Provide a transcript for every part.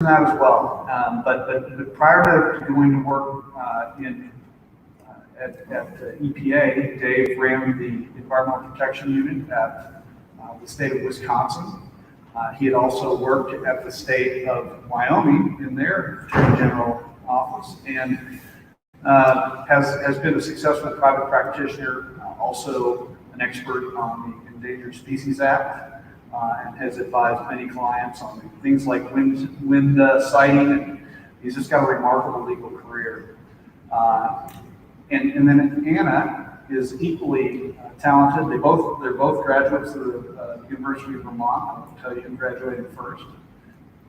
that as well. But prior to going to work at EPA, Dave ran the Environmental Protection Unit at the state of Wisconsin. He had also worked at the state of Wyoming in their Attorney General office, and has been a successful private practitioner, also an expert on the Endangered Species Act, and has advised many clients on things like wind sighting, and he's just got a remarkable legal career. And then Anna is equally talented. They're both graduates of the University of Vermont. I'll tell you who graduated first.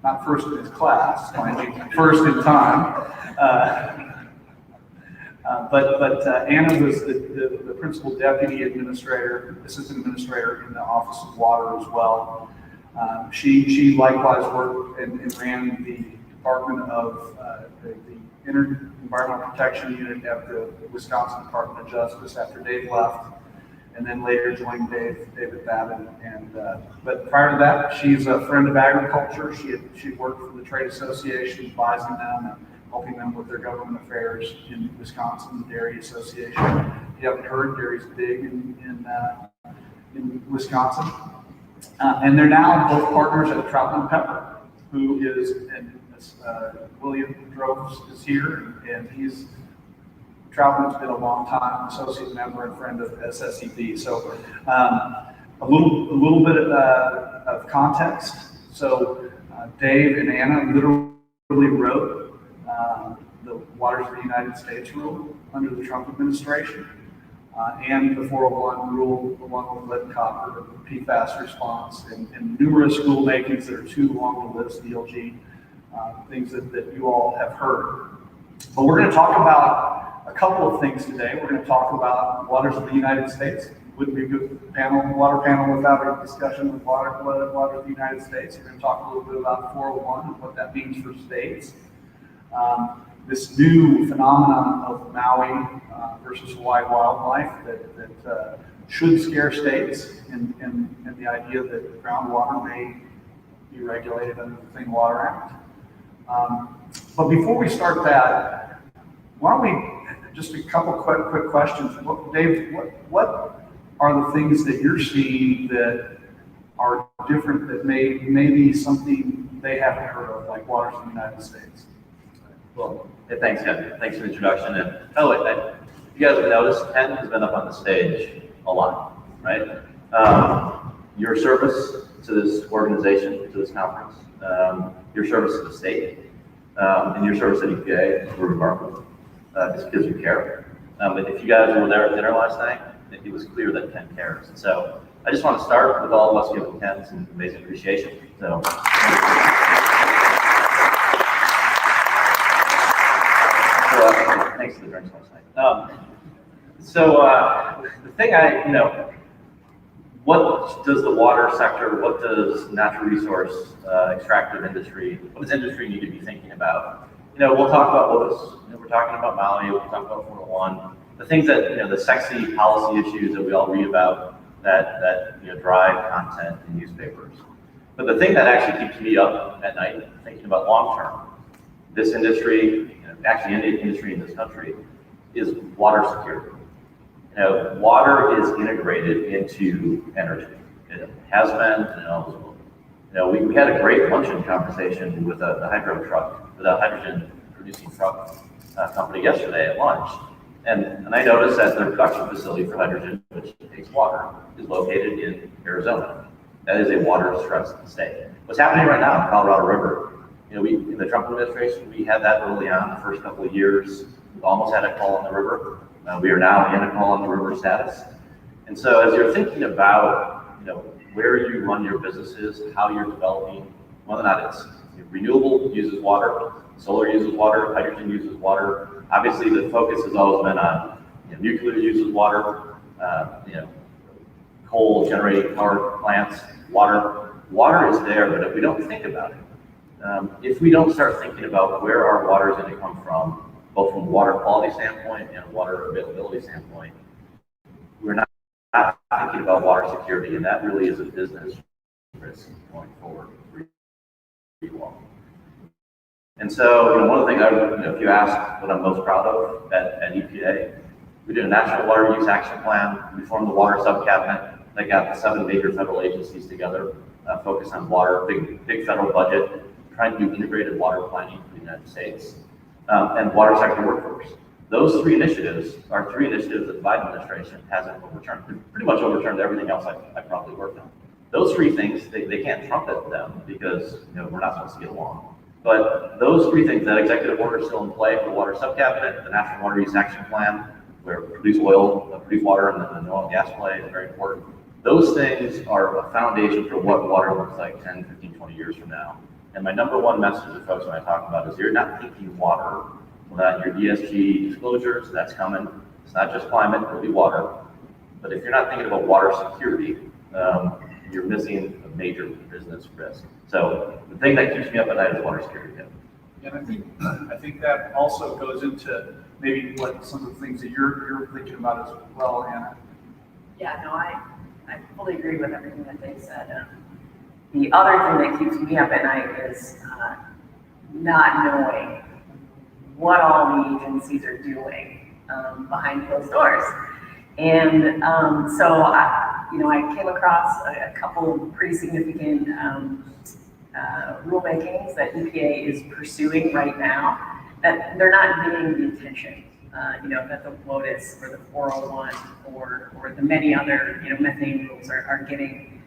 Not first in his class, I mean first in time. But Anna was the principal deputy administrator, assistant administrator in the Office of Water as well. She likewise worked and ran the Department of the Environmental Protection Unit at the Wisconsin Department of Justice after Dave left, and then later joined David Babin. But prior to that, she's a friend of agriculture. She worked for the trade association, advising them and helping them with their government affairs in Wisconsin, the Dairy Association. If you haven't heard, dairy's big in Wisconsin. And they're now both partners at Troutman Pepper, who is, and William Droves is here, and Troutman's been a long time associate member and friend of SSEP. So a little bit of context. So Dave and Anna literally wrote the Waters of the United States rule under the Trump administration, and the 401 rule, along with lead and copper, PFAS response, and numerous rulemakings that are too long to list, DLG, things that you all have heard. But we're going to talk about a couple of things today. We're going to talk about Waters of the United States. Wouldn't be a good water panel without a discussion with water of the United States. We're going to talk a little bit about 401 and what that means for states. This new phenomenon of Maui versus Hawaii wildlife that should scare states, and the idea that groundwater may be regulated under the Clean Water Act. But before we start that, why don't we just a couple quick questions. Dave, what are the things that you're seeing that are different, that may be something they haven't heard of, like Waters in the United States? Well, hey, thanks, Ken. Thanks for the introduction. And if you guys have noticed, Ken has been up on the stage a lot, right? Your service to this organization, to this conference, your service to the state, and your service at EPA were remarkable. Just because you care. And if you guys were there at dinner last night, it was clear that Ken cares. And so I just want to start with all of us giving Ken some amazing appreciation. So. Thanks for the drinks last night. The thing what does the water sector, what does natural resource extractive industry, what does industry need to be thinking about? We'll talk about Lotus. We're talking about Maui. We'll talk about 401. The things that the sexy policy issues that we all read about that drive content in newspapers. But the thing that actually keeps me up at night thinking about long term, this industry, actually any industry in this country, is water security. Water is integrated into energy. It has been, and it always will be. We had a great luncheon conversation with the hydrogen producing truck company yesterday at lunch. And I noticed that their production facility for hydrogen, which takes water, is located in Arizona. That is a water-stressed state. What's happening right now in the Colorado River, in the Trump administration, we had that early on, the first couple of years. We almost had a call on the river. We are now in a call on the river status. And so as you're thinking about, where you run your businesses, how you're developing, whether or not it's renewable uses water, solar uses water, hydrogen uses water. Obviously, the focus has always been on nuclear uses water, coal generating power plants, water. Water is there, but if we don't think about it, if we don't start thinking about where our water is going to come from, both from a water quality standpoint and a water availability standpoint, we're not thinking about water security, and that really is a business risk going forward for you all. And so, one of the things if you ask what I'm most proud of at EPA, we did a national water use action plan. We formed the water sub-cabinet that got the 7 major federal agencies together, focused on water, big federal budget, trying to do integrated water planning for the United States, and water sector workforce. Those 3 initiatives are 3 initiatives that the Biden administration hasn't overturned. They've pretty much overturned everything else I probably worked on. Those 3 things, they can't trumpet them because we're not supposed to get along. But those 3 things, that executive order is still in play for the water sub-cabinet, the National Water Use Action Plan, where produce water, and the oil and gas play is very important. Those things are a foundation for what water looks like 10, 15, 20 years from now. And my number 1 message to folks when I talk about is you're not thinking water without your ESG disclosures. That's coming. It's not just climate, it'll be water. But if you're not thinking about water security, you're missing a major business risk. So the thing that keeps me up at night is water security. And I think that also goes into maybe what some of the things that you're thinking about as well, Anna. Yeah, no, I fully agree with everything that they said. The other thing that keeps me up at night is not knowing what all the agencies are doing behind closed doors. And so I came across a couple of pretty significant rulemakings that EPA is pursuing right now that they're not getting the attention, that the WOTUS or the 401 or the many other, methane rules are getting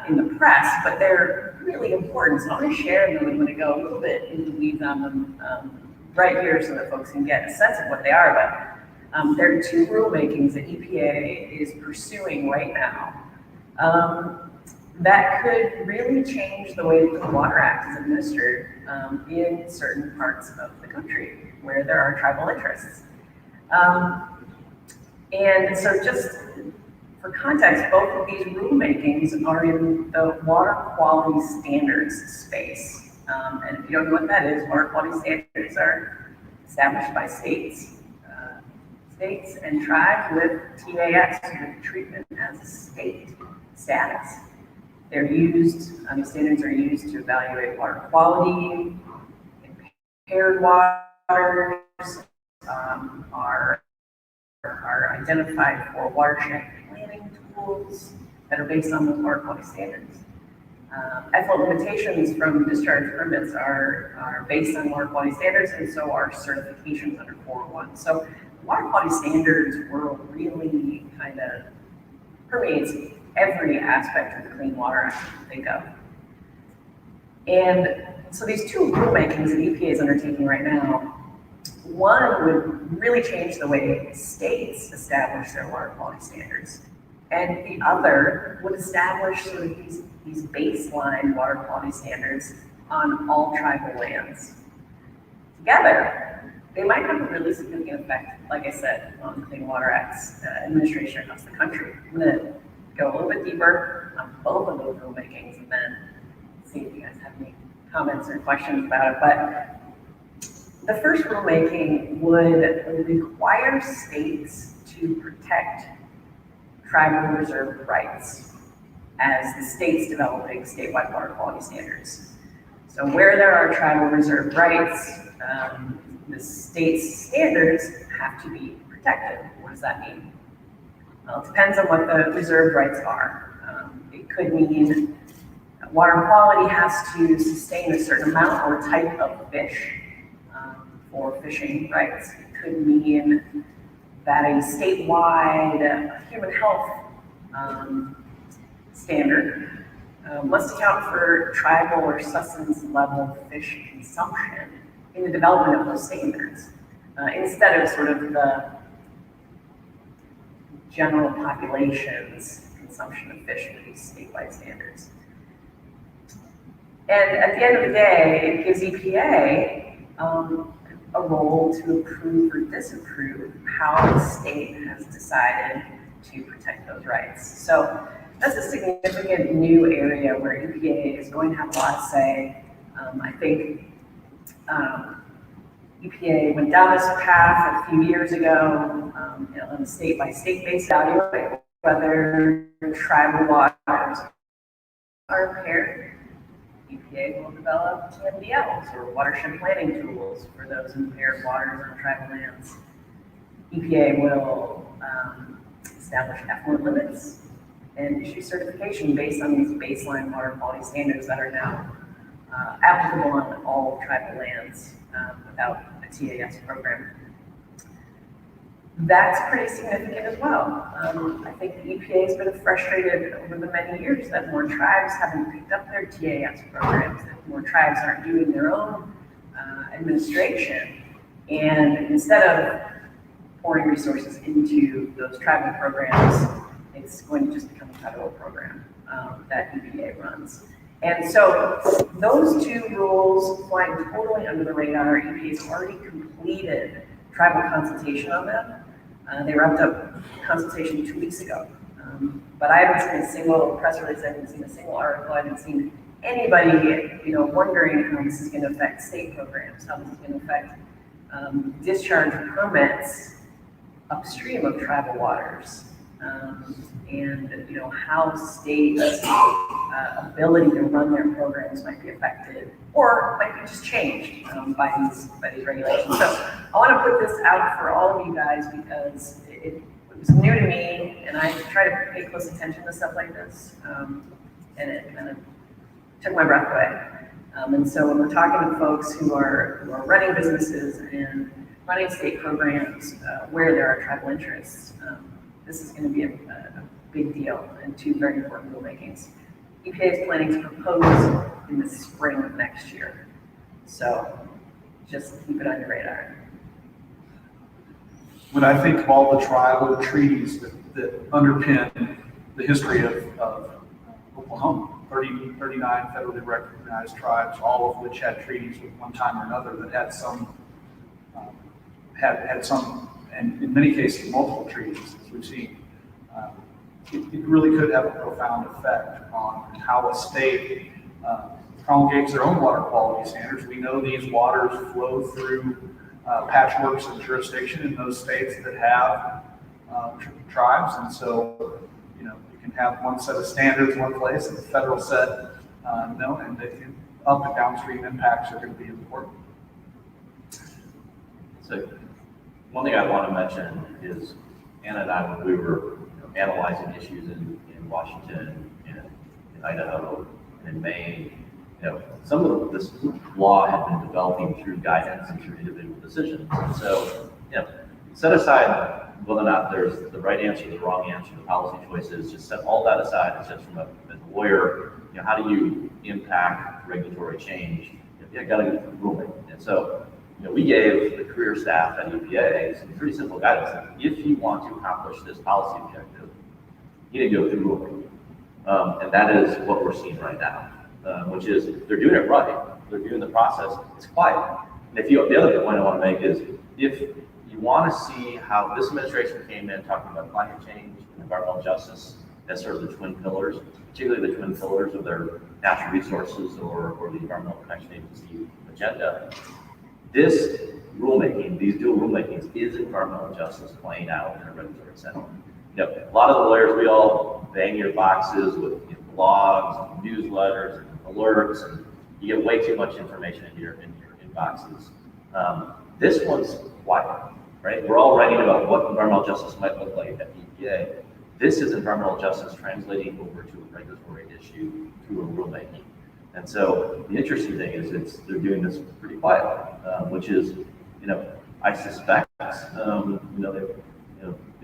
in the press, but they're really important. So I'm going to share them. I'm going to go a little bit into the weeds on them right here so that folks can get a sense of what they are. But there are 2 rulemakings that EPA is pursuing right now that could really change the way that the Water Act is administered in certain parts of the country where there are tribal interests. And so just for context, both of these rulemakings are in the water quality standards space. And if you don't know what that is, water quality standards are established by states and tribes with TAS, with treatment as a state status. They're used, these standards are used to evaluate water quality, impaired waters, are identified for watershed planning tools that are based on those water quality standards. Effluent limitations from discharge permits are based on water quality standards, and so are certifications under 401. So water quality standards world really kind of permeates every aspect of the Clean Water Act you can think of. And so these 2 rulemakings that EPA is undertaking right now, one would really change the way states establish their water quality standards. And the other would establish sort of these baseline water quality standards on all tribal lands. Together, they might have a really significant effect, like I said, on Clean Water Act's administration across the country. I'm going to go a little bit deeper on both of those rulemakings and then see if you guys have any comments or questions about it. But the first rulemaking would require states to protect tribal reserve rights as the states developing statewide water quality standards. So where there are tribal reserve rights, the state's standards have to be protected. What does that mean? Well, it depends on what the reserve rights are. It could mean water quality has to sustain a certain amount or type of fish for fishing rights. It could mean that a statewide human health standard must account for tribal or sustenance level fish consumption in the development of those standards, instead of sort of the general population's consumption of fish for these statewide standards. And at the end of the day, it gives EPA a role to approve or disapprove how the state has decided to protect those rights. So that's a significant new area where EPA is going to have a lot to say. I think EPA went down this path a few years ago on a state-by-state basis, evaluate whether tribal waters are impaired. EPA will develop TMDLs or watershed planning tools for those impaired waters on tribal lands. EPA will establish effluent limits and issue certification based on these baseline water quality standards that are now applicable on all tribal lands without a TAS program. That's pretty significant as well. I think the EPA has been frustrated over the many years that more tribes haven't picked up their TAS programs, that more tribes aren't doing their own administration. And instead of pouring resources into those tribal programs, it's going to just become a federal program that EPA runs. And so those two rules fly totally under the radar. EPA's already completed tribal consultation on them. They wrapped up consultation 2 weeks ago. But I haven't seen a single press release, I haven't seen a single article, I haven't seen anybody, wondering how this is going to affect state programs, how this is going to affect discharge permits upstream of tribal waters, and how states' ability to run their programs might be affected or might be just changed by these regulations. So I want to put this out for all of you guys because it was new to me, and I try to pay close attention to stuff like this, and it kind of took my breath away. And so when we're talking to folks who are running businesses and running state programs where there are tribal interests, this is going to be a big deal and two very important rulemakings. EPA is planning to propose in the spring of next year. So just keep it on your radar. When I think of all the tribal treaties that underpin the history of Oklahoma, 39 federally recognized tribes, all of which had treaties at one time or another that had some, and in many cases, multiple treaties, as we've seen. It really could have a profound effect on how a state promulgates their own water quality standards. We know these waters flow through patchworks of jurisdiction in those states that have tribes, and so you can have one set of standards one place and the federal set no, and the up and downstream impacts are going to be important. So one thing I want to mention is Anna and I, when we were analyzing issues in Washington, in Idaho, and in Maine, some of this law had been developing through guidance and through individual decisions. And so, set aside whether or not there's the right answer, the wrong answer, the policy choices, just set all that aside and just from as a lawyer, how do you impact regulatory change? You got to get through rulemaking. And so, we gave the career staff at EPA some pretty simple guidance. If you want to accomplish this policy objective, you need to go through rulemaking. And that is what we're seeing right now, which is they're doing it right. They're doing the process. It's quiet. And the other point I want to make is if you want to see how this administration came in talking about climate change and environmental justice as sort of the twin pillars, particularly the twin pillars of their natural resources or the Environmental Protection Agency agenda, this rulemaking, these dual rulemakings, is environmental justice playing out in a regulatory setting. A lot of the lawyers, we all bang your boxes with blogs, and newsletters, and alerts, and you get way too much information in your inboxes. This one's quiet, right? We're all writing about what environmental justice might look like at EPA. This is environmental justice translating over to a regulatory issue through a rulemaking. And so the interesting thing is they're doing this pretty quietly, which is, I suspect, they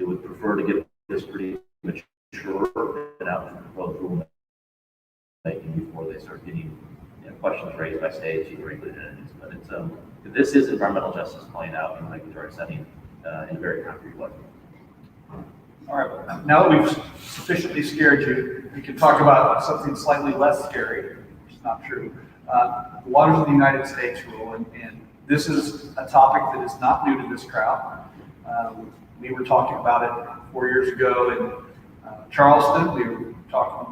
would prefer to get this pretty mature and out to proposed rulemaking before they start getting questions raised by states or regulated entities. But it's this is environmental justice playing out in a regulatory setting in a very concrete way. All right, now that we've sufficiently scared you, we can talk about something slightly less scary, which is not true. The Waters of the United States rule, and this is a topic that is not new to this crowd. We were talking about it 4 years ago in Charleston.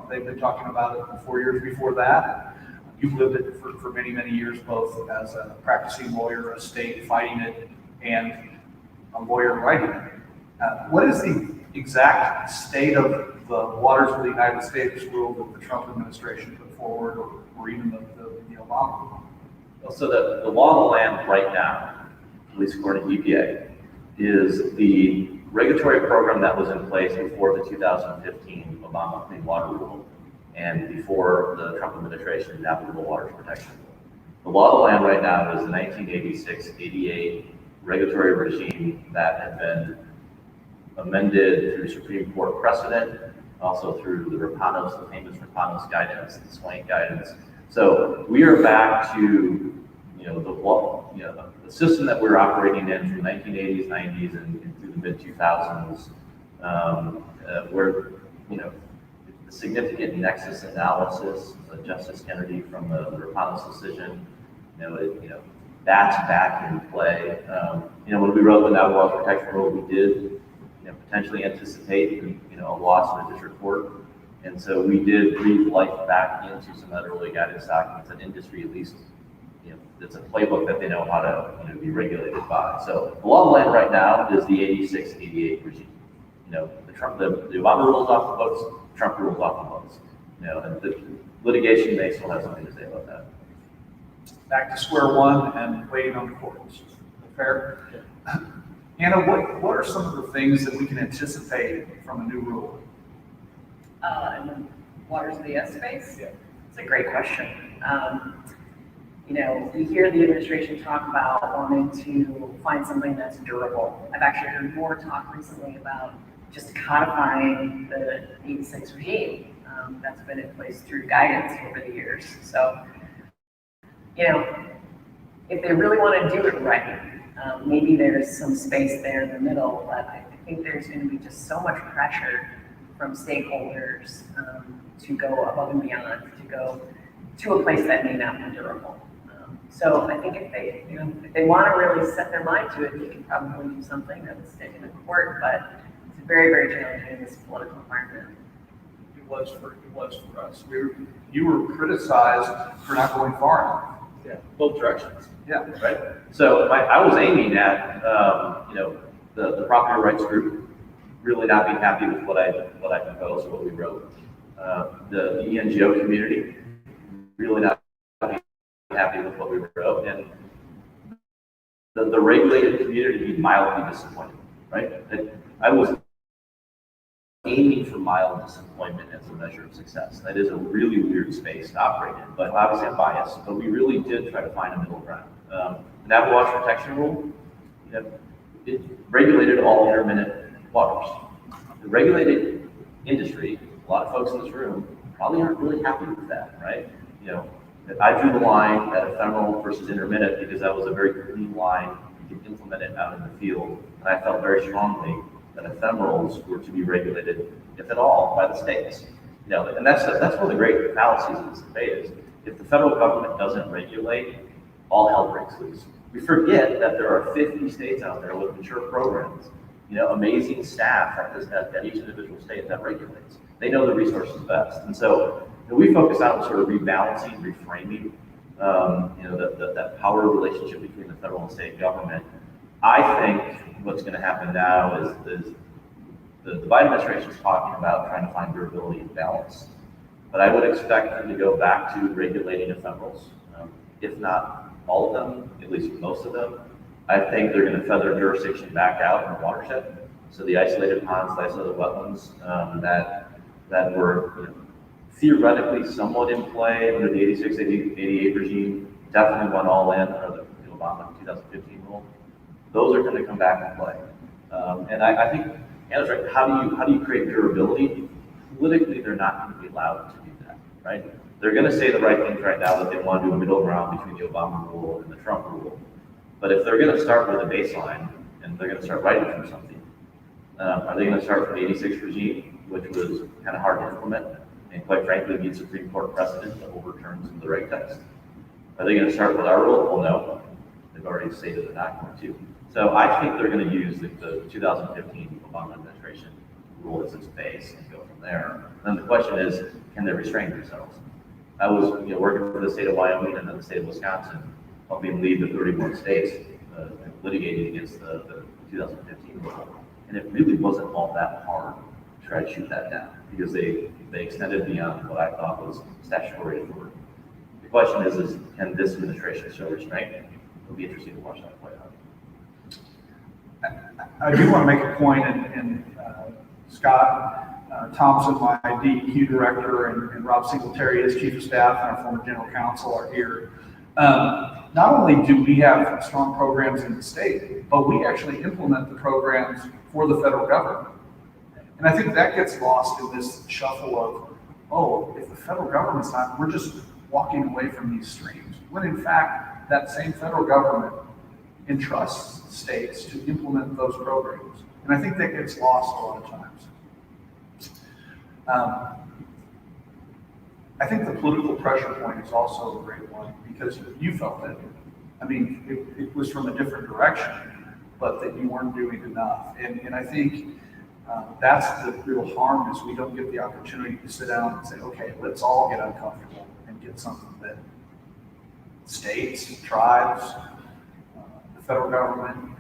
They've been talking about it for 4 years before that. You've lived it for many, many years, both as a practicing lawyer, a state fighting it, and a lawyer writing it. What is the exact state of the Waters of the United States rule that the Trump administration put forward, or even the Obama. Well, so the law of the land right now, at least according to EPA, is the regulatory program that was in place before the 2015 Obama Clean Water Rule and before the Trump administration Navigable Waters Protection Rule. The law of the land right now is the 1986-88 regulatory regime that had been amended through Supreme Court precedent, also through the famous Rapanos guidance, the Swank guidance. So we are back to the system that we're operating in from 1980s, 90s, and through the mid 2000s, where the significant nexus analysis, Justice Kennedy from the Rapanos decision, that's back in play. When we wrote the Navigable Waters Protection Rule, we did potentially anticipate a loss in the district court. And so we did breathe life back into some of that early guidance documents that industry, at least, it's a playbook that they know how to be regulated by. So the law of the land right now is the 86-88 regime. The Obama rules off the books, Trump rules off the books. And the litigation may still have something to say about that. Back to square one and waiting on the courts. Fair? Yeah. Anna, what are some of the things that we can anticipate from a new rule? In the waters of the S space? Yeah. It's a great question. We hear the administration talk about wanting to find something that's durable. I've actually heard more talk recently about just codifying the 86 regime that's been in place through guidance over the years. So, if they really want to do it right, maybe there's some space there in the middle, but I think there's going to be just so much pressure from stakeholders to go above and beyond, to go to a place that may not be durable. So I think if they want to really set their mind to it, they can probably do something that would stick in the court, but it's very, very challenging in this political environment. It was for us. You were criticized for not going far enough. Yeah, both directions. Yeah. Right. So I was aiming at the property rights group really not being happy with what I proposed or what we wrote. The NGO community really not being happy with what we wrote, and the regulated community being mildly disappointed. Right. I was aiming for mild disappointment as a measure of success. That is a really weird space to operate in, but obviously I'm biased, but we really did try to find a middle ground. The Navigable Waters Protection Rule, it regulated all intermittent waters. The regulated industry, a lot of folks in this room probably aren't really happy with that, right? I drew the line at ephemeral versus intermittent because that was a very clean line you could implement it out in the field, and I felt very strongly that ephemerals were to be regulated, if at all, by the states. And that's one of the great fallacies of this debate is if the federal government doesn't regulate, all hell breaks loose. We forget that there are 50 states out there with mature programs, amazing staff at each individual state that regulates. They know the resources best. And so we focus on sort of rebalancing, reframing, that power relationship between the federal and state government. I think what's going to happen now is the Biden administration is talking about trying to find durability and balance. But I would expect them to go back to regulating ephemerals, if not all of them, at least most of them. I think they're going to feather jurisdiction back out in the watershed. So the isolated ponds, the isolated wetlands that were theoretically somewhat in play under the 86-88 regime, definitely went all in under the Obama 2015 rule. Those are going to come back and play. And I think Anna's right. How do you create durability? Politically, they're not going to be allowed to do that, right? They're going to say the right things right now that they want to do a middle ground between the Obama rule and the Trump rule. But if they're going to start with a baseline and they're going to start writing from something, are they going to start from the 86 regime, which was kind of hard to implement, and quite frankly needs Supreme Court precedent to overturn some of the reg text? Are they going to start with our rule? Well, no. They've already stated they're not going to. So I think they're going to use the 2015 Obama administration rule as its base and go from there. And then the question is, can they restrain themselves? I was working for the state of Wyoming and then the state of Wisconsin, helping lead the 31 states litigating against the 2015 rule. And it really wasn't all that hard to try to shoot that down. because they extended beyond what I thought was statutory authority. The question is can this administration show restraint? It'll be interesting to watch that play out. I do want to make a point, and Scott Thompson, my DEQ director, and Rob Singletary, his chief of staff, and our former general counsel are here. Not only do we have strong programs in the state, but we actually implement the programs for the federal government. And I think that gets lost in this shuffle of, oh, if the federal government's not, we're just walking away from these streams. When in fact, that same federal government entrusts states to implement those programs. And I think that gets lost a lot of times. I think the political pressure point is also a great one because you felt it. I mean, it was from a different direction, but that you weren't doing enough. And I think that's the real harm is we don't get the opportunity to sit down and say, okay, let's all get uncomfortable and get something that states, tribes, the federal government,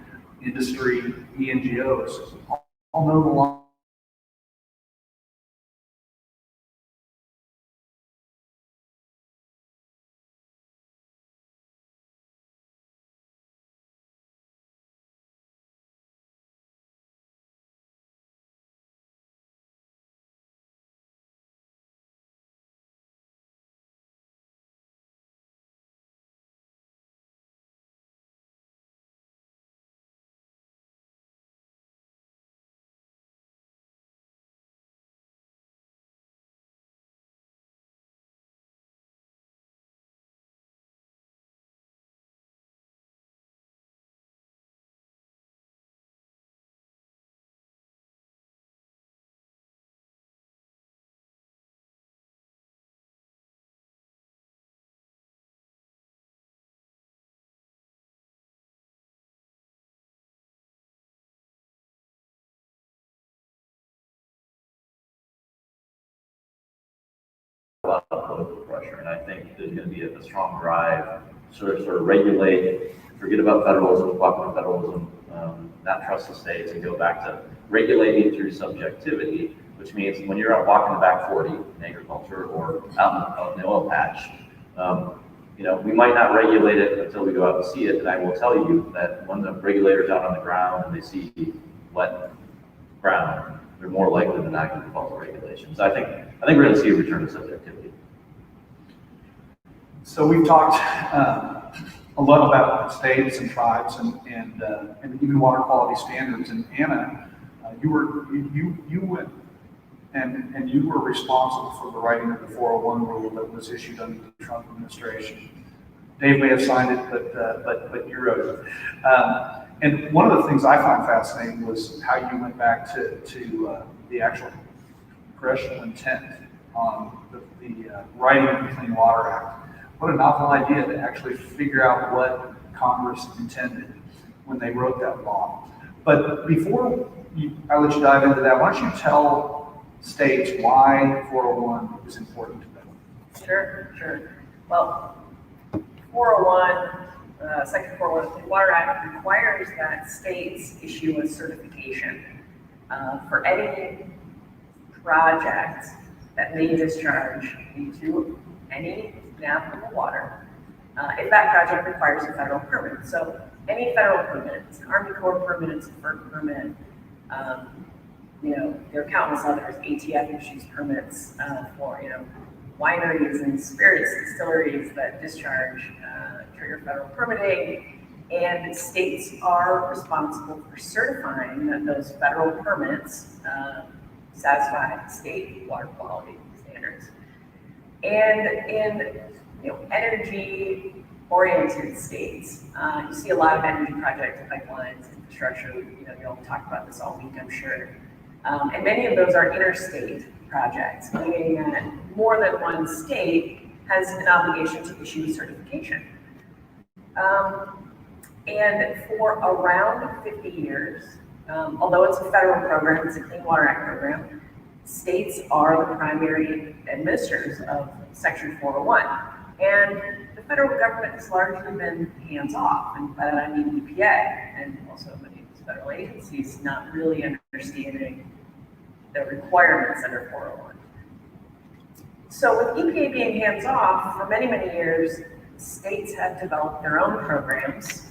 industry, NGOs all know the law. A lot of political pressure, and I think there's going to be a strong drive to sort of regulate, forget about federalism, cooperative federalism, not trust the states, and go back to regulating through subjectivity, which means when you're out walking the back 40 in agriculture or out in the oil patch, we might not regulate it until we go out and see it. And I will tell you that when the regulators out on the ground and they see wet ground, they're more likely than not going to follow regulations. I think we're going to see a return to subjectivity. So we've talked a lot about states and tribes and even water quality standards. And Anna, you went and you were responsible for the writing of the 401 rule that was issued under the Trump administration. Dave may have signed it, but you wrote it. And one of the things I found fascinating was how you went back to the actual congressional intent on the writing of the Clean Water Act. What a novel idea to actually figure out what Congress intended when they wrote that law. But before I let you dive into that, why don't you tell states why 401 is important to them? Sure. Well, 401, Section 401 of the Clean Water Act requires that states issue a certification for any project that may discharge into any navigable water if that project requires a federal permit. So any federal permit, it's an Army Corps permit, it's a FERC permit, there are countless others, ATF issues permits for, wineries and spirits distilleries that discharge trigger federal permitting, and states are responsible for certifying that those federal permits satisfy state water quality standards. And in energy-oriented states, you see a lot of energy projects, pipelines, infrastructure. You'll talk about this all week, I'm sure. And many of those are interstate projects, meaning that more than one state has an obligation to issue a certification. And for around 50 years, although it's a federal program, it's a Clean Water Act program, states are the primary administrators of Section 401. And the federal government has largely been hands-off, and by that I mean EPA, and also many of these federal agencies not really understanding the requirements under 401. So with EPA being hands-off, for many, many years, states have developed their own programs,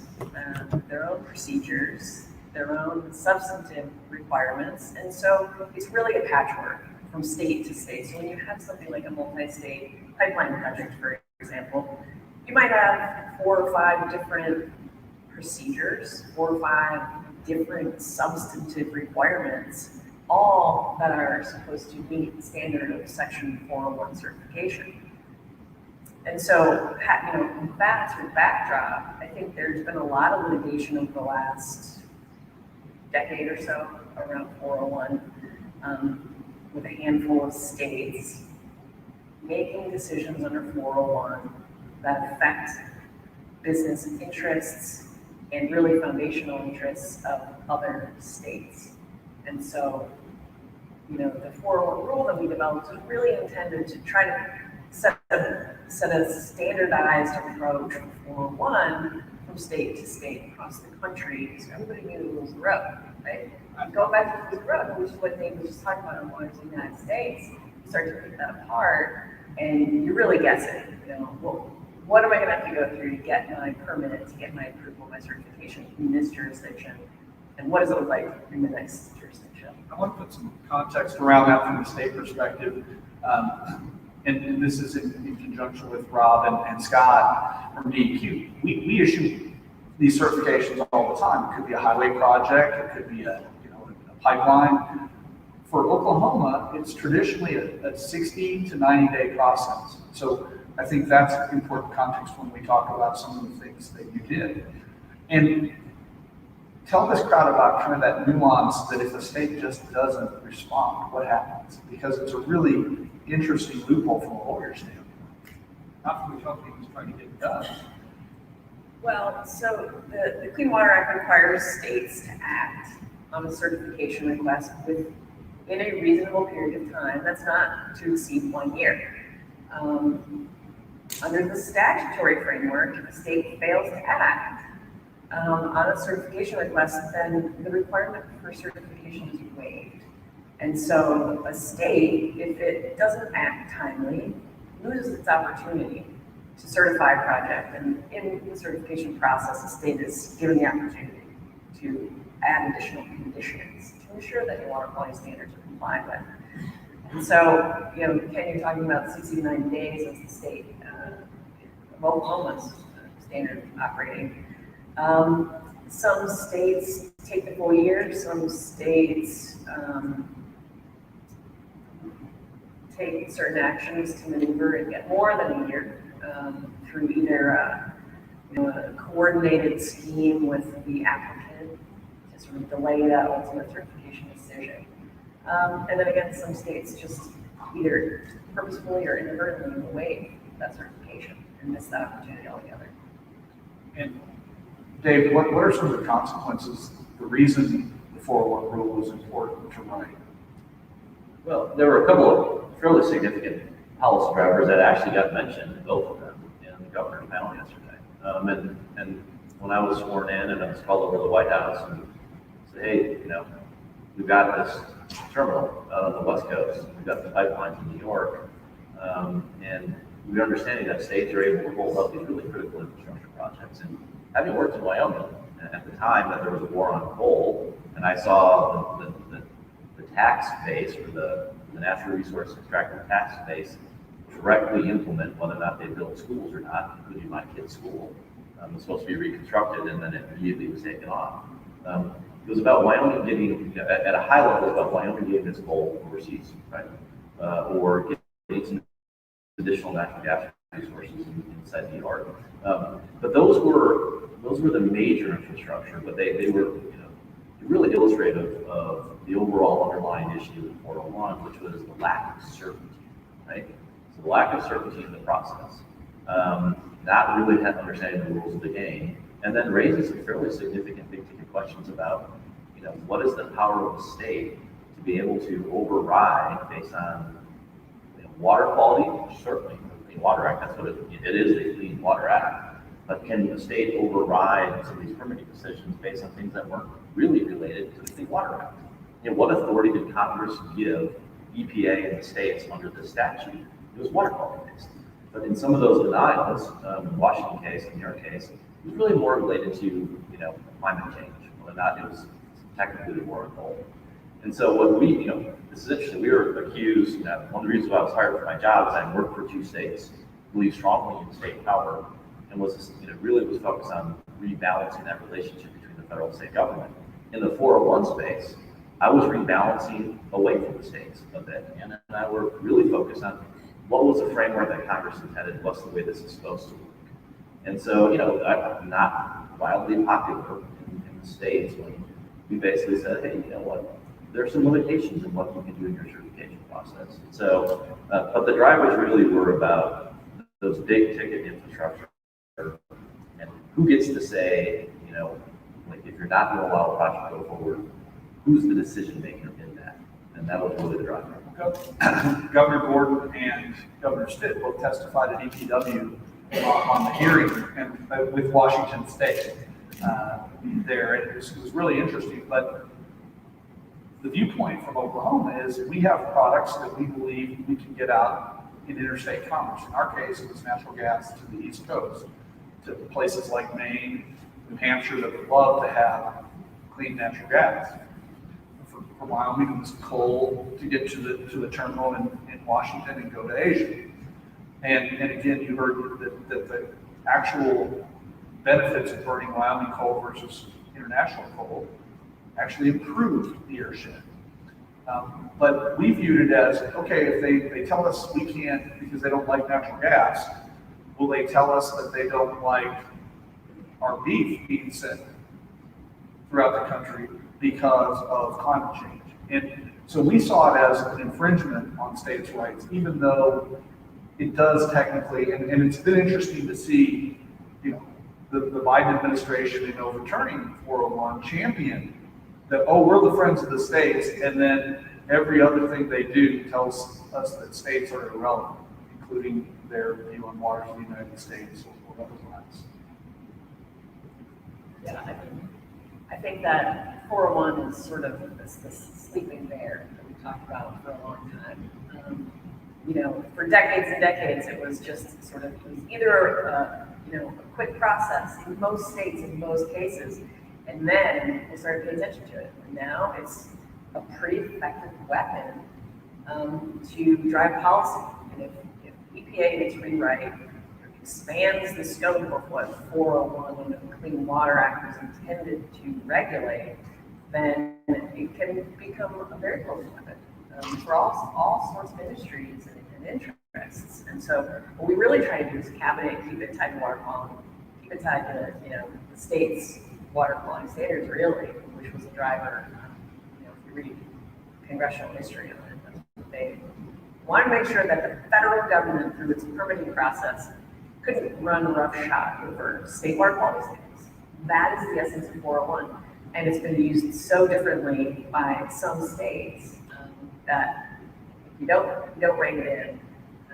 their own procedures, their own substantive requirements, and so it's really a patchwork from state to state. So when you have something like a multi-state pipeline project, for example, you might have 4 or 5 different procedures, 4 or 5 different substantive requirements, all that are supposed to meet the standard of Section 401 certification. And so, with that sort of backdrop, I think there's been a lot of litigation over the last decade or so around 401, with a handful of states making decisions under 401 that affect business interests and really foundational interests of other states. And so, the 401 rule that we developed was really intended to try to set a standardized approach for 401 from state to state across the country, so everybody knew the rules of the road, right? Go back to the rules of the road, which is what Dave was just talking about in the United States. You start to pick that apart, and you're really guessing, well, what am I going to have to go through to get my permit, to get my approval, my certification in this jurisdiction, and what does it look like in the next jurisdiction? I want to put some context around that from the state perspective. And this is in conjunction with Rob and Scott from DEQ. We issue these certifications all the time. It could be a highway project, it could be a pipeline. For Oklahoma, it's traditionally a 60 to 90 day process. So I think that's important context when we talk about some of the things that you did. And tell this crowd about kind of that nuance that if the state just doesn't respond, what happens? Because it's a really interesting loophole from a lawyer's standpoint. Not from the company who's trying to get it done. Well, so the Clean Water Act requires states to act on a certification request within a reasonable period of time. That's not to exceed 1 year. Under the statutory framework, if a state fails to act on a certification request, then the requirement for certification is waived. And so a state, if it doesn't act timely, loses its opportunity to certify a project. And in the certification process, the state is given the opportunity to add additional conditions to ensure that your water quality standards are complied with. And so, Ken, you're talking about 60 to 90 days as the state of Oklahoma's standard operating. Some states take the full year, some states take certain actions to maneuver and get more than a year through either a coordinated scheme with the applicant to sort of delay that ultimate certification decision. And then again, some states just either purposefully or inadvertently waive that certification and miss that opportunity altogether. And Dave, what are some of the consequences, the reason the 401 rule was important to write? Well, there were a couple of fairly significant policy drivers that actually got mentioned, both of them, in the governor's panel yesterday. And when I was sworn in and I was called over to the White House and said, hey, we've got this terminal out on the West Coast, we've got the pipelines in New York, and we're understanding that states are able to hold up these really critical infrastructure projects. And having worked in Wyoming at the time that there was a war on coal, and I saw the tax base, or the natural resource extractive tax base, directly implement whether or not they build schools or not, including my kid's school. It was supposed to be reconstructed, and then it immediately was taken off. It was about Wyoming getting, at a high level, about Wyoming getting its coal overseas, right? Or getting some additional natural gas resources inside New York. But those were the major infrastructure, but they were really illustrative of the overall underlying issue in 401, which was the lack of certainty, right? So the lack of certainty in the process. Not really understanding the rules of the game, and then raises some fairly significant big ticket questions about, what is the power of the state to be able to override based on water quality? Certainly, the Clean Water Act, that's what it is, the Clean Water Act. But can the state override some of these permitting decisions based on things that weren't really related to the Clean Water Act? what authority did Congress give EPA in the states under the statute? It was water quality based. But in some of those denials, the Washington case, the New York case, it was really more related to, climate change, whether or not it was technically the war goal. And so what we, this is interesting, we were accused, one of the reasons why I was hired for my job is I worked for 2 states, believed strongly in state power, and was, really was focused on rebalancing that relationship between the federal and state government. In the 401 space, I was rebalancing away from the states a bit, and I were really focused on what was the framework that Congress intended, what's the way this is supposed to work. And so, I'm not wildly popular in the states when we basically said, hey, you know what, there's some limitations in what you can do in your certification process. So, but the drivers really were about those big ticket infrastructure and who gets to say, like if you're not going to allow a project to go forward, who's the decision maker in that? And that was really the driver. Governor Gordon and Governor Stitt both testified at EPW on the hearing and with Washington State there. It was really interesting, but the viewpoint from Oklahoma is we have products that we believe we can get out in interstate commerce. In our case, it was natural gas to the East Coast, to places like Maine, New Hampshire that would love to have clean natural gas. For Wyoming, it was coal to get to the terminal in Washington and go to Asia. And again, you heard that the actual benefits of burning Wyoming coal versus international coal actually improved the airshed. But we viewed it as, okay, if they tell us we can't because they don't like natural gas, will they tell us that they don't like our beef being sent throughout the country because of climate change? And so we saw it as an infringement on states' rights, even though it does technically, and it's been interesting to see, the Biden administration in overturning 401 champion that, oh, we're the friends of the states, and then every other thing they do tells us that states are irrelevant, including their view on waters of the United States or otherwise. Yeah, I think that 401 is sort of this sleeping bear that we've talked about for a long time. For decades and decades, it was just sort of, it was either a quick process in most states, in most cases, and then we started paying attention to it. And now it's a pretty effective weapon to drive policy. And if EPA needs to rewrite, expands the scope of what 401 and the Clean Water Act is intended to regulate, then it can become a very potent weapon for all sorts of industries and interests. And so what we really try to do is cabinet, keep it tied to water quality, keep it tied to the state's water quality standards, really, which was a driver. If you read congressional history on it, they want to make sure that the federal government, through its permitting process, couldn't run roughshod over state water quality standards. That is the essence of 401, and it's been used so differently by some states that if you don't rein it in,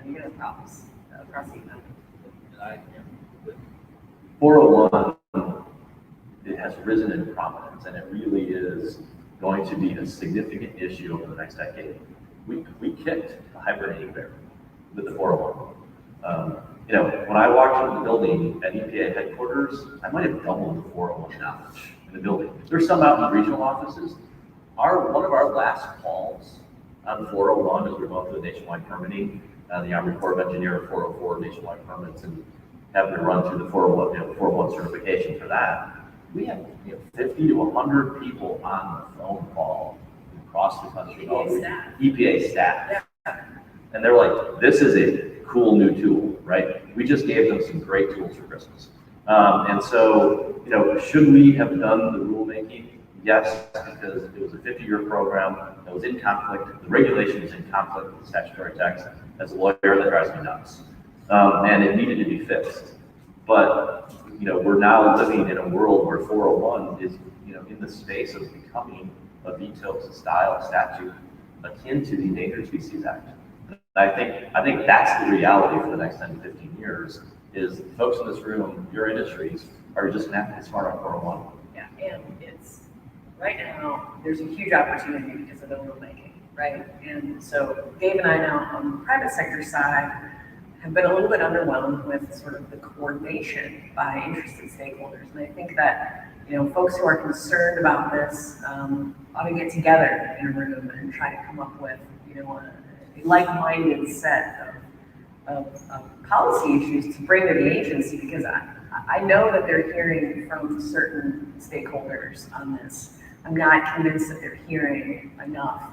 you're gonna have problems across the economy. 401, it has risen in prominence, and it really is going to be a significant issue over the next decade. We kicked a hibernating bear with the 401. When I walked into the building at EPA headquarters, I might have doubled the 401 knowledge in the building. There's some out in the regional offices. One of our last calls on 401 as we're going through the nationwide permitting, the Army Corps of Engineers 404 nationwide permits, and having to run through the 401 certification for that. We have 50 to 100 people on the phone call across the country. EPA staff. Yeah. And they're like, this is a cool new tool, right? We just gave them some great tools for Christmas. And so, should we have done the rulemaking? Yes, because it was a 50-year program that was in conflict. The regulation is in conflict with the statutory text. As a lawyer, that drives me nuts. And it needed to be fixed. But, we're now living in a world where 401 is, in the space of becoming a veto-style statute akin to the Endangered Species Act. I think that's the reality for the next 10 to 15 years, is folks in this room, your industries, are just going to have to get smart on 401. Yeah, and right now, there's a huge opportunity because of the rulemaking, right? And so Dave and I now on the private sector side have been a little bit underwhelmed with sort of the coordination by interested stakeholders. And I think that, folks who are concerned about this ought to get together in a room and try to come up with, a like-minded set of policy issues to bring to the agency, because I know that they're hearing from certain stakeholders on this. I'm not convinced that they're hearing enough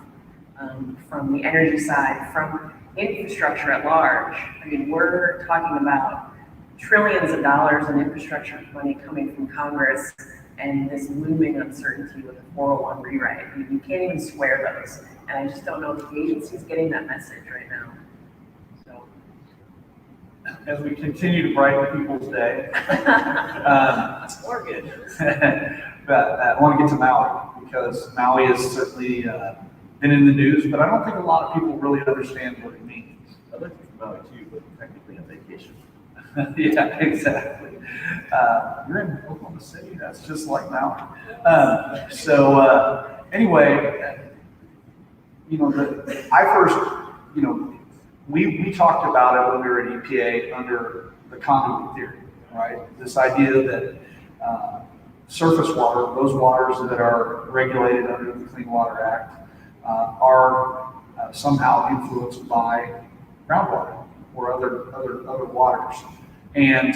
from the energy side, from infrastructure at large. I mean, we're talking about trillions of dollars in infrastructure money coming from Congress and this looming uncertainty with the 401 rewrite. I mean, you can't even swear those. And I just don't know if the agency's getting that message right now. So. As we continue to brighten people's day, Or good. but I want to get to Maui, because Maui has certainly been in the news, but I don't think a lot of people really understand what it means. I'd like to think about it too, but technically on vacation. Yeah, exactly. You're in Oklahoma City, that's just like Maui. Anyway, I first, we talked about it when we were at EPA under the conduit theory, right? This idea that surface water, those waters that are regulated under the Clean Water Act, are somehow influenced by groundwater or other waters. And,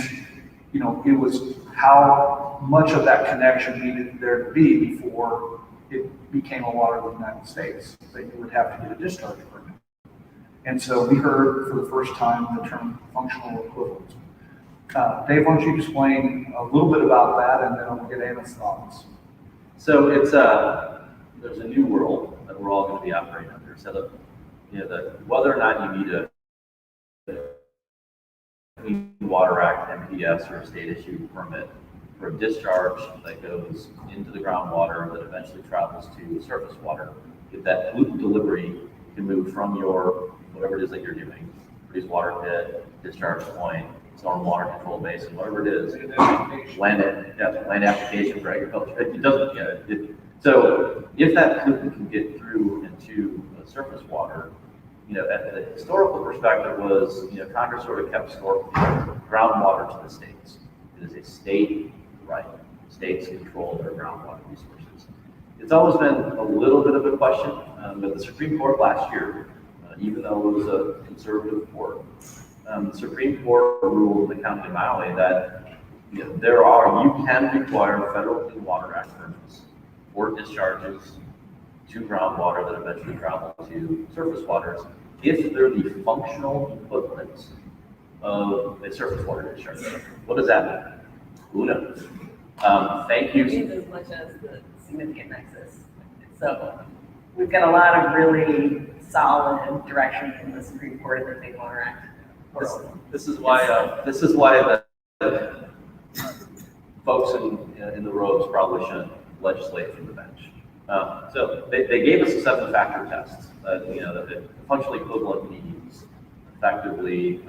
it was how much of that connection needed there to be before it became a water of the United States, that you would have to get a discharge permit. And so we heard for the first time the term functional equivalent. Dave, why don't you explain a little bit about that, and then I'll get Anna's thoughts. So there's a new world that we're all going to be operating under. So whether or not you need a Clean Water Act, MPS, or a state issued permit for a discharge that goes into the groundwater that eventually travels to surface water, if that pollutant delivery can move from your, whatever it is that you're doing, produced water pit, discharge point, stormwater control basin, whatever it is, land application for agriculture. It doesn't, so if that pollutant can get through into the surface water, at the historical perspective was, Congress sort of kept groundwater to the states. It is a state right. States control their groundwater resources. It's always been a little bit of a question, but the Supreme Court last year, even though it was a conservative court, the Supreme Court ruled in the county of Maui that you can require federal Clean Water Act permits for discharges to groundwater that eventually travel to surface waters if they're the functional equivalents of a surface water discharge. What does that mean? Who knows? Thank you. It means as much as the significant nexus. So we've got a lot of really solid direction from the Supreme Court in the Clean Water Act. This is why the folks in the robes probably shouldn't legislate from the bench. So they gave us a 7-factor test. That the functionally equivalent means effectively,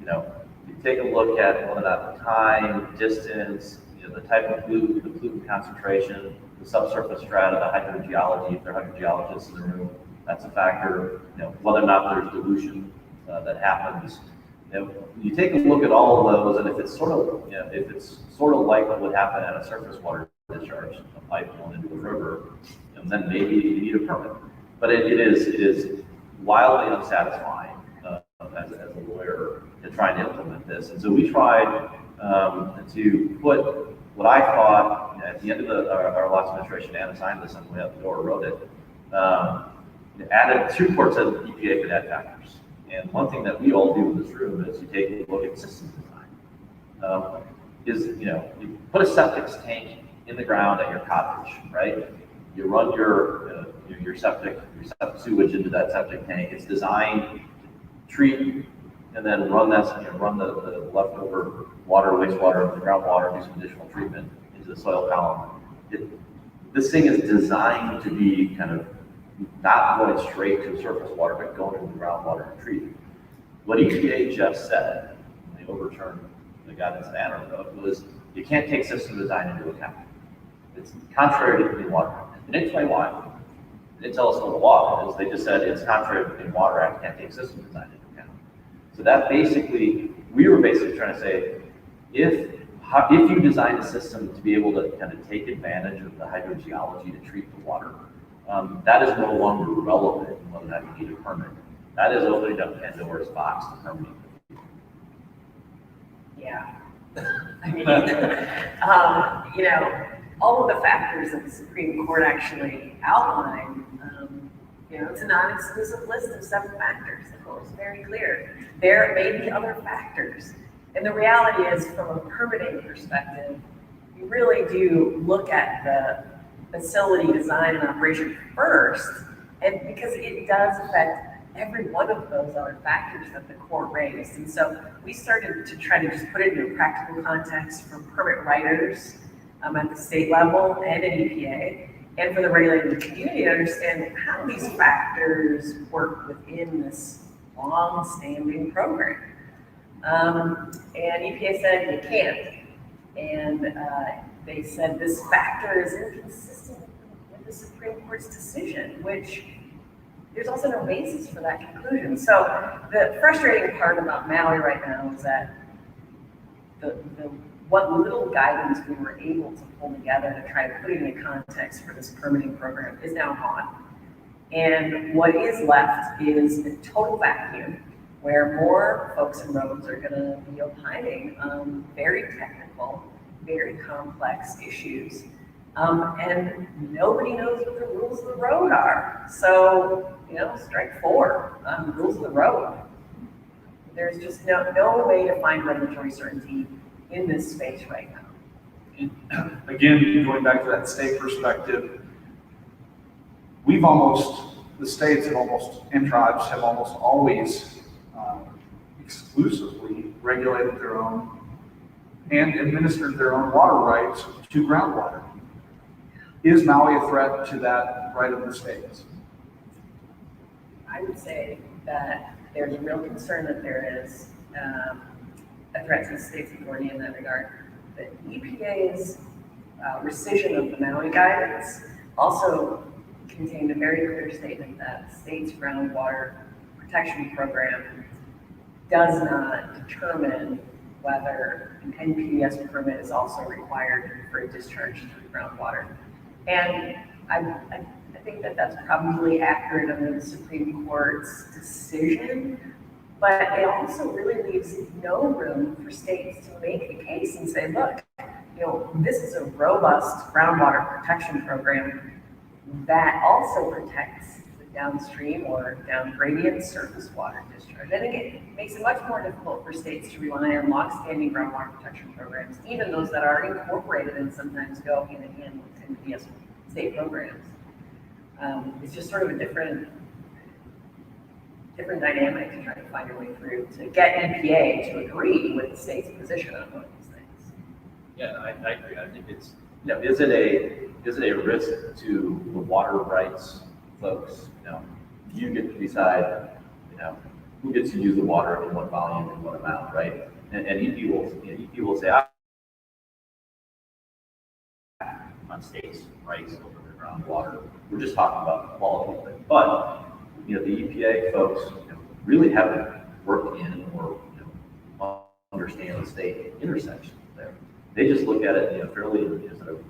you take a look at whether or not the time, distance, the type of pollutant, the pollutant concentration, the subsurface strata, the hydrogeology, if there are hydrogeologists in the room, that's a factor. Whether or not there's dilution that happens. You take a look at all of those, and if it's sort of like what would happen at a surface water discharge, a pipe going into a river, then maybe you need a permit. But it is wildly unsatisfying as a lawyer to try and implement this. And so we tried to put what I thought at the end of our last administration, Anna signed this on the way out the door, wrote it, added 2 courts that EPA could add factors. And one thing that we all do in this room is you take a look at system design. You put a septic tank in the ground at your cottage, right? You run your septic sewage into that septic tank. It's designed to treat and then run the leftover water, wastewater, the groundwater, do some additional treatment into the soil column. This thing is designed to be kind of not going straight to surface water, but going into the groundwater and treating. What EPA just said, when they overturned the guidance that Anna wrote, was you can't take system design into account. it's contrary to clean water. And they explain why. They didn't tell us what the law is. They just said it's contrary to the Clean Water Act, can't take system design into account. So that basically, we were basically trying to say, if you design a system to be able to kind of take advantage of the hydrogeology to treat the water, that is no longer relevant whether or not you need a permit. That is opening up Pandora's box to permitting. Yeah. I mean, you know, all of the factors that the Supreme Court actually outlined, you know, it's a non-exclusive list of 7 factors. The court was very clear. There may be other factors. And the reality is, from a permitting perspective, you really do look at the facility design and operation first, and because it does affect every one of those other factors that the court raised. And so we started to try to just put it into a practical context for permit writers at the state level and in EPA, and for the regulated community to understand how these factors work within this long-standing program. And EPA said you can't. And they said this factor is inconsistent with the Supreme Court's decision, which there's also no basis for that conclusion. So the frustrating part about Maui right now is that what little guidance we were able to pull together to try to put it into context for this permitting program is now gone. And what is left is a total vacuum where more folks in roads are going to be opining on very technical, very complex issues. And nobody knows what the rules of the road are. So, you know, strike 4 on the rules of the road. There's just no way to find regulatory certainty in this space right now. And again, going back to that state perspective, the states have almost, and tribes have almost always exclusively regulated their own and administered their own water rights to groundwater. Is Maui a threat to that right of the states? I would say that there's a real concern that there is a threat to the state's authority in that regard. The EPA's rescission of the Maui guidance also contained a very clear statement that the state's groundwater protection program does not determine whether an NPDES permit is also required for a discharge through groundwater. And I think that that's probably accurate under the Supreme Court's decision, but it also really leaves no room for states to make the case and say, look, you know, this is a robust groundwater protection program that also protects the downstream or down gradient surface water discharge. I think it makes it much more difficult for states to rely on long-standing groundwater protection programs, even those that are incorporated and sometimes go hand in hand with NPDES state programs. It's just sort of a different dynamic to try to find your way through to get EPA to agree with the state's position on one of these things. Yeah, I agree. I think it's, you know, is it a risk to the water rights folks? You know, you get to decide, you know, who gets to use the water in what volume and what amount, right? And EP will say, on states' rights over their groundwater. We're just talking about the quality of it. But, you know, the EPA folks, you know, really haven't worked in or, you know, understand the state intersection there. They just look at it, you know, fairly in sort of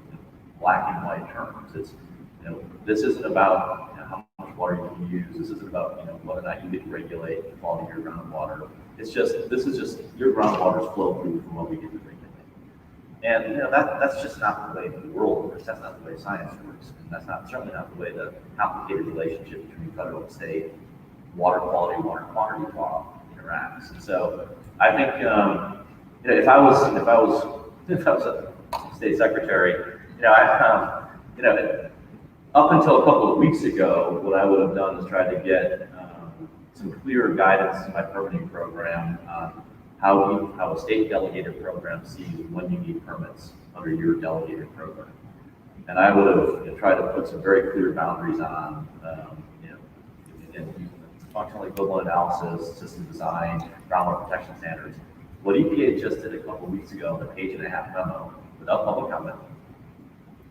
black and white terms. It's, you know, this isn't about, you know, how much water you can use. This isn't about, you know, whether or not you get to regulate the quality of your groundwater. It's just, this is just your groundwater's flow through from what we get to regulate. And, you know, that's just not the way the world works. That's not the way science works. And that's certainly not the way the complicated relationship between federal and state water quality, water quantity law interacts. And so I think, you know, if I was a state secretary, you know, you know, up until a couple of weeks ago, what I would have done is try to get some clearer guidance in my permitting program on how a state delegated program sees when you need permits under your delegated program. And I would have, you know, tried to put some very clear boundaries on, you know, in functional equivalent analysis, system design, groundwater protection standards. What EPA just did a couple of weeks ago in a 1.5-page memo without public comment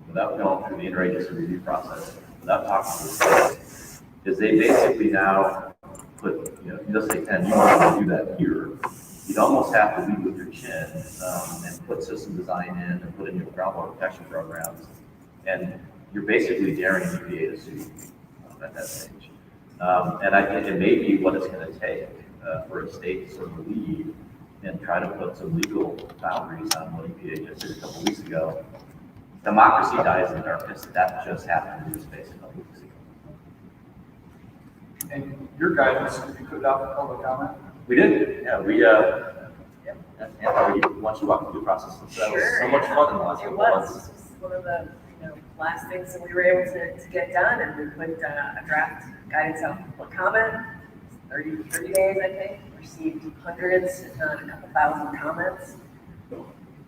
without going through the interagency review process, without talking to the state, is they basically now put, you know, you just say, Ken, you want to do that here, you'd almost have to lead with your chin and put system design in and put in your groundwater protection programs. And you're basically daring EPA to sue at that stage. And I think it may be what it's going to take for a state to sort of lead and try to put some legal boundaries on what EPA just did a couple weeks ago. Democracy dies in the darkness. That just happened in this space a couple weeks ago. And your guidance, if you put out the public comment? We did, yeah. Anthony, why don't you walk through the process? That was so much fun in the last It couple was. months. It was one of the last things that we were able to get done, and we put a draft guidance out for public comment. 30 days, I think. Received hundreds, if not a couple thousand comments.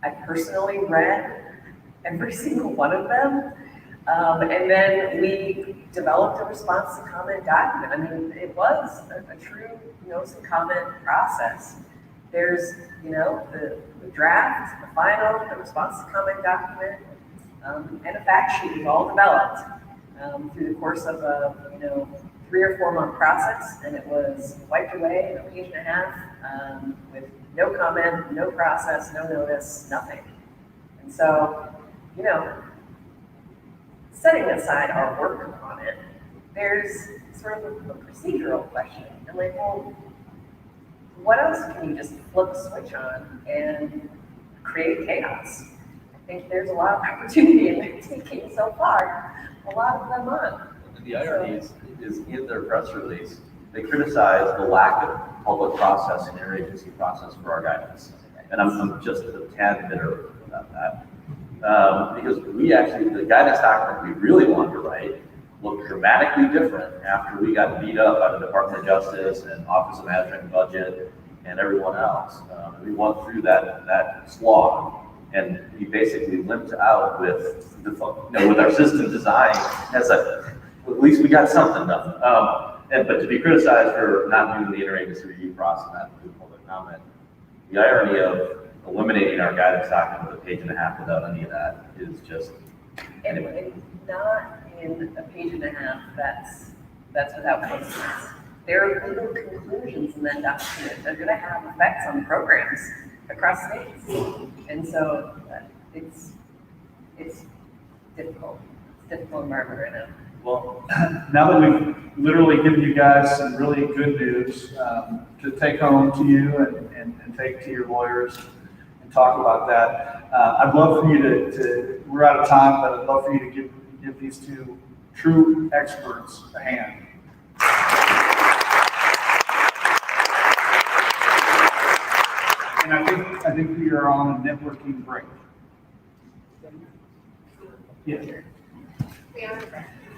I personally read every single one of them. And then we developed a response to comment document. I mean, it was a true notice and comment process. There's, the draft, the final, the response to comment document, and a fact sheet was all developed through the course of a, 3 or 4 month process, and it was wiped away in a page and a half with no comment, no process, no notice, nothing. And so, setting aside our work component, there's sort of a procedural question. I'm like, well, what else can you just flip a switch on and create chaos? I think there's a lot of opportunity in their taking so far, a lot of them on. The irony is in their press release, they criticize the lack of public process and interagency process for our guidance. And I'm just a tad bitter about that. Because the guidance document we really wanted to write looked dramatically different after we got beat up by the Department of Justice and Office of Management and Budget and everyone else. We went through that slog, and we basically limped out with with our system design as at least we got something done. But to be criticized for not doing the interagency review process, not doing public comment, the irony of eliminating our guidance document with a page and a half without any of that is just, anyway. And not in a page and a half, that's without consequence. There are legal conclusions in that document that are gonna have effects on programs across states. And so it's difficult. It's a difficult environment right now. Well, now that we've literally given you guys some really good news to take home to you and take to your lawyers and talk about that, I'd love for you to we're out of time, but I'd love for you to give these two true experts a hand. And I think we are on a networking break. Yeah. We are.